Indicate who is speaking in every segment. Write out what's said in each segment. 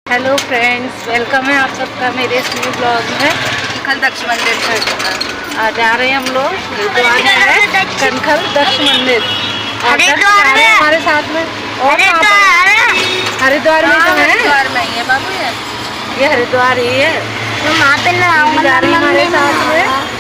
Speaker 1: Hello friends, welcome है आप सबका मेरे इस न्यू ब्लॉग में।
Speaker 2: कनखल दक्ष मंदिर से
Speaker 1: आज जा रहे हैं हम लोग हरिद्वार में कनखल दक्ष मंदिर और दक्ष जा रहे हैं हमारे साथ में। और हरिद्वार में जो है
Speaker 2: हरिद्वार में ही है बाबू,
Speaker 1: ये हरिद्वार ही है। जा रही है हमारे साथ में।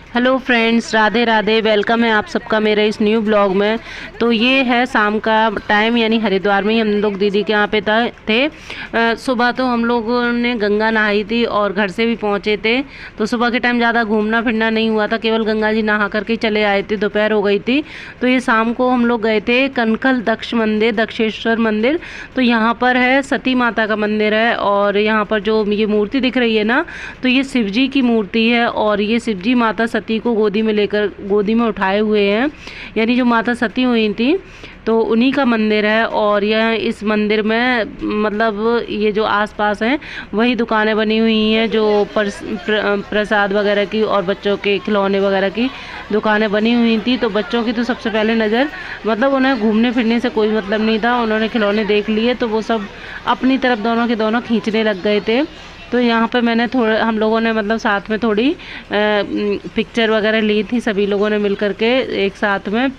Speaker 1: Hello friends, Radhe Radhe, welcome है आप सबका मेरे इस न्यू ब्लॉग में। तो ये है शाम का टाइम, यानी हरिद्वार में ही हम लोग दीदी के यहाँ पे थे। सुबह तो हम लोगों ने गंगा नहाई थी और घर से भी पहुँचे थे, तो सुबह के टाइम ज़्यादा घूमना फिरना नहीं हुआ था, केवल गंगा जी नहा करके चले आए थे, दोपहर हो गई थी। तो ये शाम को हम लोग गए थे कनखल दक्ष मंदिर, दक्षेश्वर मंदिर। तो यहाँ पर है सती माता का मंदिर है और यहाँ पर जो ये मूर्ति दिख रही है ना, तो ये शिव जी की मूर्ति है और ये शिव जी माता सती को गोदी में लेकर गोदी में उठाए हुए हैं, यानी जो माता सती हुई थी तो उन्हीं का मंदिर है। और यह इस मंदिर में मतलब ये जो आसपास हैं वही दुकानें बनी हुई हैं, जो प्रसाद वगैरह की और बच्चों के खिलौने वगैरह की दुकानें बनी हुई थी। तो बच्चों की तो सबसे पहले नज़र मतलब उन्हें घूमने फिरने से कोई मतलब नहीं था, उन्होंने खिलौने देख लिए तो वो सब अपनी तरफ दोनों के दोनों खींचने लग गए थे। तो यहाँ पे मैंने थोड़ा हम लोगों ने मतलब साथ में थोड़ी पिक्चर वगैरह ली थी, सभी लोगों ने मिल कर के एक साथ में।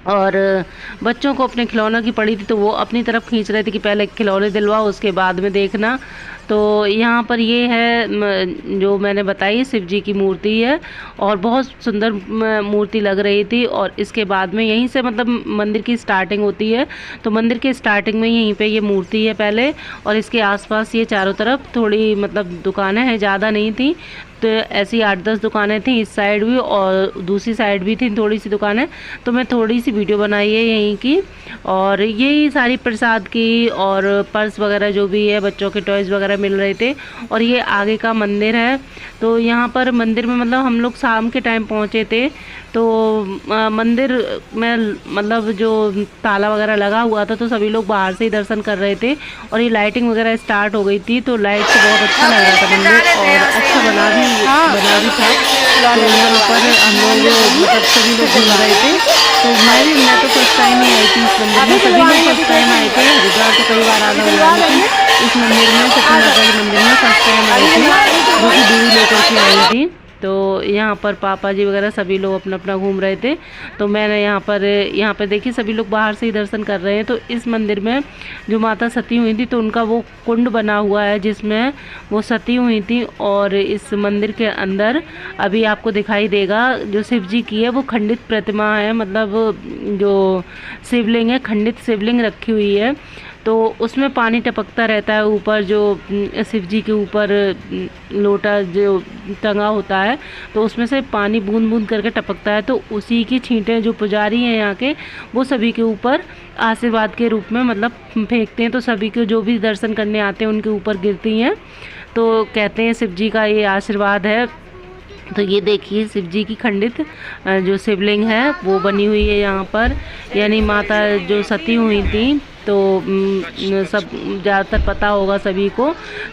Speaker 1: और बच्चों को अपने खिलौनों की पड़ी थी तो वो अपनी तरफ खींच रहे थे कि पहले खिलौने दिलवाओ उसके बाद में देखना। तो यहाँ पर ये है जो मैंने बताई शिव जी की मूर्ति है और बहुत सुंदर मूर्ति लग रही थी। और इसके बाद में यहीं से मतलब मंदिर की स्टार्टिंग होती है, तो मंदिर के स्टार्टिंग में यहीं पे ये मूर्ति है पहले, और इसके आसपास ये चारों तरफ थोड़ी मतलब दुकानें हैं, ज़्यादा नहीं थी, तो ऐसी 8-10 दुकानें थी इस साइड भी और दूसरी साइड भी थी थोड़ी सी दुकानें। तो मैं थोड़ी सी वीडियो बनाई है यहीं की, और यही सारी प्रसाद की और पर्स वगैरह जो भी है बच्चों के टॉयज़ वगैरह मिल रहे थे। और ये आगे का मंदिर है। तो यहाँ पर मंदिर में मतलब हम लोग शाम के टाइम पहुँचे थे, तो मंदिर में मतलब जो ताला वगैरह लगा हुआ था तो सभी लोग बाहर से ही दर्शन कर रहे थे और ये लाइटिंग वगैरह स्टार्ट हो गई थी, तो लाइट से बहुत अच्छा लग रहा था मंदिर और अच्छा बना भी था। तो यहाँ पर हम लोग मतलब सभी लोग घूम रहे थे। तो मैं तो फर्स्ट टाइम ही आई थी इस मंदिर में, सभी लोग फर्स्ट टाइम आए थे। हरिद्वार तो कई बार आना हुआ, लेकिन इस मंदिर में सती माता के मंदिर में फर्स्ट टाइम आई थी, जो कि दूरी लेकर के आई थी। तो यहाँ पर पापा जी वगैरह सभी लोग अपना अपना घूम रहे थे, तो मैंने यहाँ पर देखिए सभी लोग बाहर से ही दर्शन कर रहे हैं। तो इस मंदिर में जो माता सती हुई थी तो उनका वो कुंड बना हुआ है जिसमें वो सती हुई थी। और इस मंदिर के अंदर अभी आपको दिखाई देगा जो शिव जी की है वो खंडित प्रतिमा है, मतलब जो शिवलिंग है, खंडित शिवलिंग रखी हुई है। तो उसमें पानी टपकता रहता है ऊपर, जो शिव जी के ऊपर लोटा जो टंगा होता है तो उसमें से पानी बूंद बूंद करके टपकता है। तो उसी की छींटें जो पुजारी हैं यहाँ के वो सभी के ऊपर आशीर्वाद के रूप में मतलब फेंकते हैं, तो सभी को जो भी दर्शन करने आते हैं उनके ऊपर गिरती हैं। तो कहते हैं शिव जी का ये आशीर्वाद है। तो ये देखिए शिव जी की खंडित जो शिवलिंग है वो बनी हुई है यहाँ पर, यानी माता जो सती हुई थी तो सब ज़्यादातर पता होगा सभी को,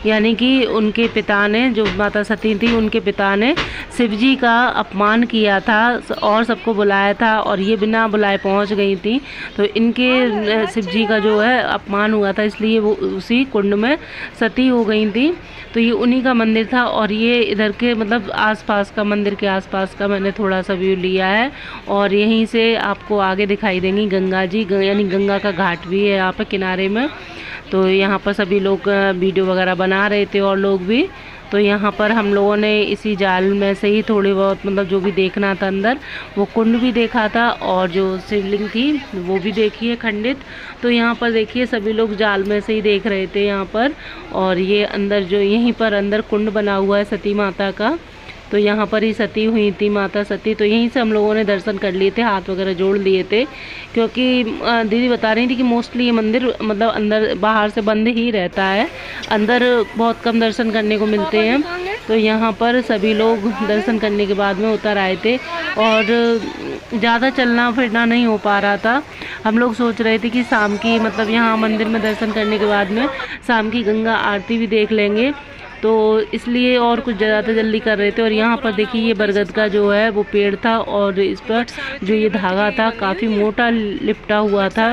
Speaker 1: यानी कि उनके पिता ने, जो माता सती थी उनके पिता ने शिव जी का अपमान किया था और सबको बुलाया था और ये बिना बुलाए पहुंच गई थी। तो इनके शिव जी का जो है अपमान हुआ था, इसलिए वो उसी कुंड में सती हो गई थी। तो ये उन्हीं का मंदिर था और ये इधर के मतलब आसपास का, मंदिर के आसपास का मैंने थोड़ा सा व्यू लिया है। और यहीं से आपको आगे दिखाई देंगी गंगा जी, यानी गंगा का घाट भी है यहाँ पे किनारे में। तो यहाँ पर सभी लोग वीडियो वगैरह बना रहे थे और लोग भी। तो यहाँ पर हम लोगों ने इसी जाल में से ही थोड़ी बहुत मतलब जो भी देखना था अंदर, वो कुंड भी देखा था और जो शिवलिंग थी वो भी देखी है खंडित। तो यहाँ पर देखिए सभी लोग जाल में से ही देख रहे थे यहाँ पर। और ये अंदर जो यहीं पर अंदर कुंड बना हुआ है सती माता का, तो यहाँ पर ही सती हुई थी माता सती। तो यहीं से हम लोगों ने दर्शन कर लिए थे, हाथ वगैरह जोड़ लिए थे, क्योंकि दीदी बता रही थी कि मोस्टली ये मंदिर मतलब अंदर बाहर से बंद ही रहता है, अंदर बहुत कम दर्शन करने को मिलते हैं। तो यहाँ पर सभी लोग दर्शन करने के बाद में उतर आए थे और ज़्यादा चलना फिरना नहीं हो पा रहा था। हम लोग सोच रहे थे कि शाम की मतलब यहाँ मंदिर में दर्शन करने के बाद में शाम की गंगा आरती भी देख लेंगे, तो इसलिए और कुछ ज़्यादा जल्दी कर रहे थे। और यहाँ पर देखिए ये बरगद का जो है वो पेड़ था और इस पर जो ये धागा था काफ़ी मोटा लिपटा हुआ था।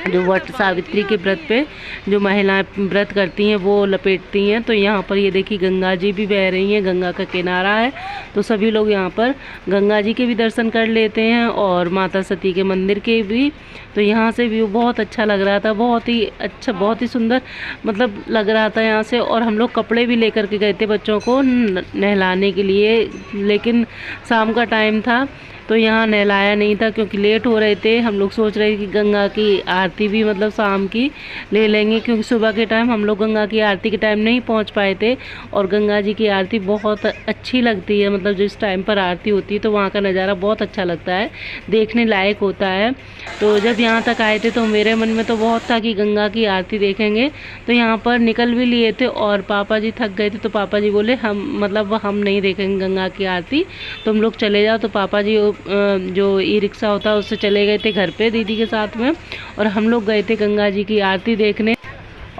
Speaker 1: जो वट सावित्री के व्रत पे जो महिलाएं व्रत करती हैं वो लपेटती हैं। तो यहाँ पर ये देखिए गंगा जी भी बह रही हैं, गंगा का किनारा है। तो सभी लोग यहाँ पर गंगा जी के भी दर्शन कर लेते हैं और माता सती के मंदिर के भी। तो यहाँ से व्यू बहुत अच्छा लग रहा था, बहुत ही अच्छा, बहुत ही सुंदर मतलब लग रहा था यहाँ से। और हम लोग कपड़े भी लेकर के गए थे बच्चों को नहलाने के लिए, लेकिन शाम का टाइम था तो यहाँ नहलाया नहीं था क्योंकि लेट हो रहे थे। हम लोग सोच रहे कि गंगा की आरती भी मतलब शाम की ले लेंगे, क्योंकि सुबह के टाइम हम लोग गंगा की आरती के टाइम नहीं पहुँच पाए थे। और गंगा जी की आरती बहुत अच्छी लगती है, मतलब जिस टाइम पर आरती होती है तो वहाँ का नज़ारा बहुत अच्छा लगता है, देखने लायक होता है। तो जब यहाँ तक आए थे तो मेरे मन में तो बहुत था कि गंगा की आरती देखेंगे। तो यहाँ पर निकल भी लिए थे और पापा जी थक गए थे तो पापा जी बोले हम नहीं देखेंगे गंगा की आरती, तुम लोग चले जाओ। तो पापा जी जो ई रिक्शा होता है उससे चले गए थे घर पे दीदी के साथ में, और हम लोग गए थे गंगा जी की आरती देखने।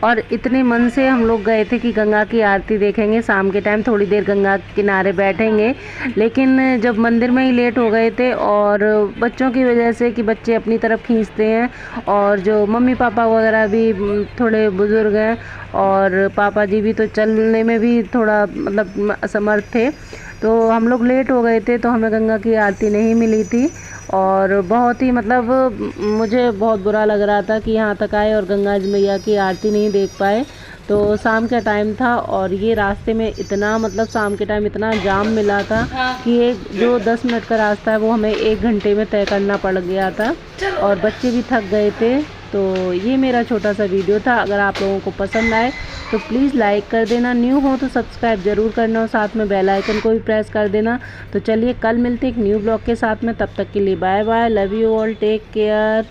Speaker 1: और इतने मन से हम लोग गए थे कि गंगा की आरती देखेंगे शाम के टाइम, थोड़ी देर गंगा के किनारे बैठेंगे। लेकिन जब मंदिर में ही लेट हो गए थे और बच्चों की वजह से कि बच्चे अपनी तरफ खींचते हैं, और जो मम्मी पापा वगैरह भी थोड़े बुज़ुर्ग हैं और पापा जी भी तो चलने में भी थोड़ा मतलब असमर्थ थे, तो हम लोग लेट हो गए थे तो हमें गंगा की आरती नहीं मिली थी। और बहुत ही मतलब मुझे बहुत बुरा लग रहा था कि यहाँ तक आए और गंगा मैया की आरती नहीं देख पाए। तो शाम का टाइम था और ये रास्ते में इतना मतलब शाम के टाइम इतना जाम मिला था कि एक जो 10 मिनट का रास्ता है वो हमें 1 घंटे में तय करना पड़ गया था, और बच्चे भी थक गए थे। तो ये मेरा छोटा सा वीडियो था। अगर आप लोगों को पसंद आए तो प्लीज़ लाइक कर देना, न्यू हो तो सब्सक्राइब ज़रूर करना और साथ में बेल आइकन को भी प्रेस कर देना। तो चलिए कल मिलते एक न्यू ब्लॉग के साथ में, तब तक के लिए bye bye, love you all, take care.